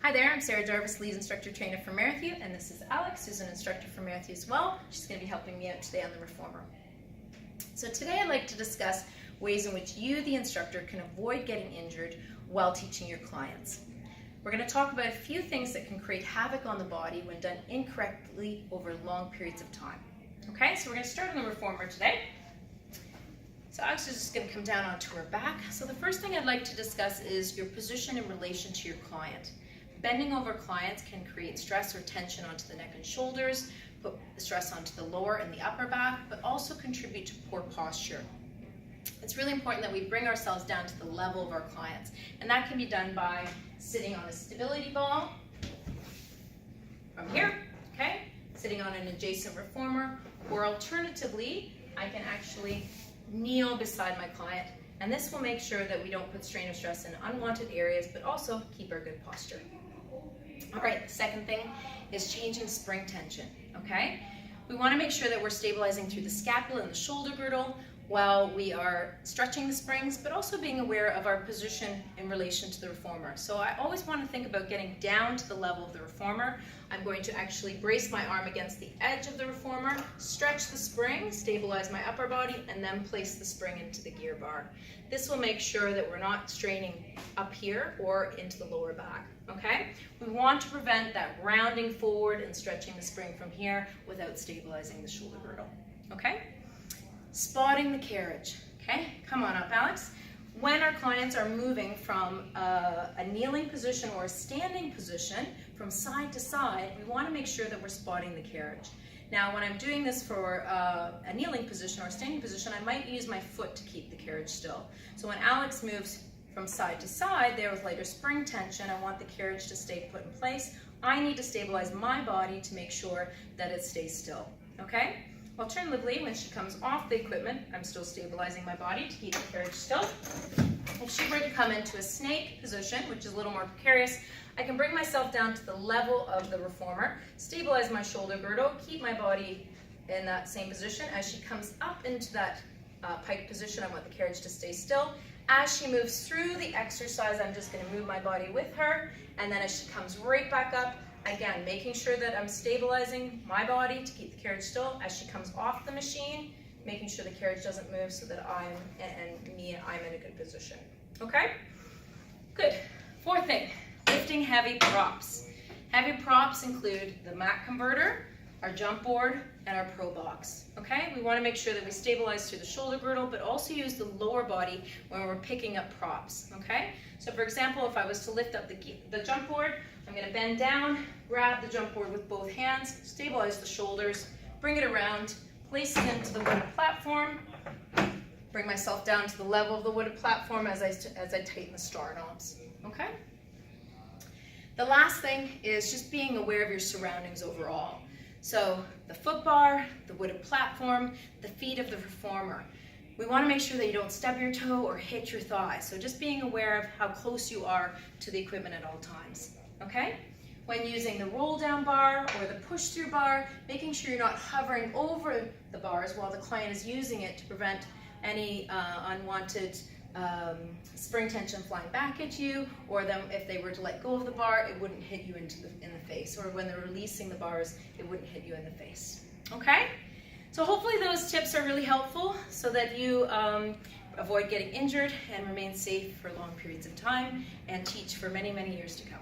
Hi there, I'm Sarah Jarvis, lead instructor trainer for Merrithew, and this is Alex, who's an instructor for Merrithew as well. She's going to be helping me out today on the reformer. So today I'd like to discuss ways in which you, the instructor, can avoid getting injured while teaching your clients. We're going to talk about a few things that can create havoc on the body when done incorrectly over long periods of time. Okay, so we're going to start on the reformer today. So Alex is just going to come down onto her back. So the first thing I'd like to discuss is your position in relation to your client. Bending over clients can create stress or tension onto the neck and shoulders, put stress onto the lower and the upper back, but also contribute to poor posture. It's really important that we bring ourselves down to the level of our clients, and that can be done by sitting on a stability ball from here, okay? Sitting on an adjacent reformer, or alternatively, I can actually kneel beside my client, and this will make sure that we don't put strain or stress in unwanted areas, but also keep our good posture. All right, the second thing is changing spring tension, okay? We want to make sure that we're stabilizing through the scapula and the shoulder girdle while we are stretching the springs, but also being aware of our position in relation to the reformer. So I always want to think about getting down to the level of the reformer. I'm going to actually brace my arm against the edge of the reformer, stretch the spring, stabilize my upper body, and then place the spring into the gear bar. This will make sure that we're not straining up here or into the lower back, okay? We want to prevent that rounding forward and stretching the spring from here without stabilizing the shoulder girdle, okay? Spotting the carriage, okay? Come on up, Alex. When our clients are moving from a kneeling position or a standing position from side to side, we want to make sure that we're spotting the carriage. Now, when I'm doing this for a kneeling position or a standing position, I might use my foot to keep the carriage still. So when Alex moves from side to side, there with lighter spring tension, I want the carriage to stay put in place. I need to stabilize my body to make sure that it stays still, okay? Alternatively, when she comes off the equipment, I'm still stabilizing my body to keep the carriage still. If she were to come into a snake position, which is a little more precarious, I can bring myself down to the level of the reformer, stabilize my shoulder girdle, keep my body in that same position. As she comes up into that pike position, I want the carriage to stay still. As she moves through the exercise, I'm just going to move my body with her, and then as she comes right back up, again, making sure that I'm stabilizing my body to keep the carriage still. As she comes off the machine, making sure the carriage doesn't move so that I'm in a good position. Okay? Good. Fourth thing, lifting heavy props. Heavy props include the mat converter, our jump board, and our pro box. Okay? We want to make sure that we stabilize through the shoulder girdle, but also use the lower body when we're picking up props. Okay? So for example, if I was to lift up the jump board, I'm going to bend down, grab the jump board with both hands, stabilize the shoulders, bring it around, place it into the wooded platform, bring myself down to the level of the wooded platform as I tighten the star knobs. Okay? The last thing is just being aware of your surroundings overall. So the foot bar, the wooded platform, the feet of the reformer. We want to make sure that you don't stub your toe or hit your thigh. So just being aware of how close you are to the equipment at all times. Okay? When using the roll down bar or the push through bar, making sure you're not hovering over the bars while the client is using it to prevent any unwanted spring tension flying back at you, or them if they were to let go of the bar, it wouldn't hit you in the face, or when they're releasing the bars, it wouldn't hit you in the face. Okay? So hopefully those tips are really helpful so that you avoid getting injured and remain safe for long periods of time and teach for many, many years to come.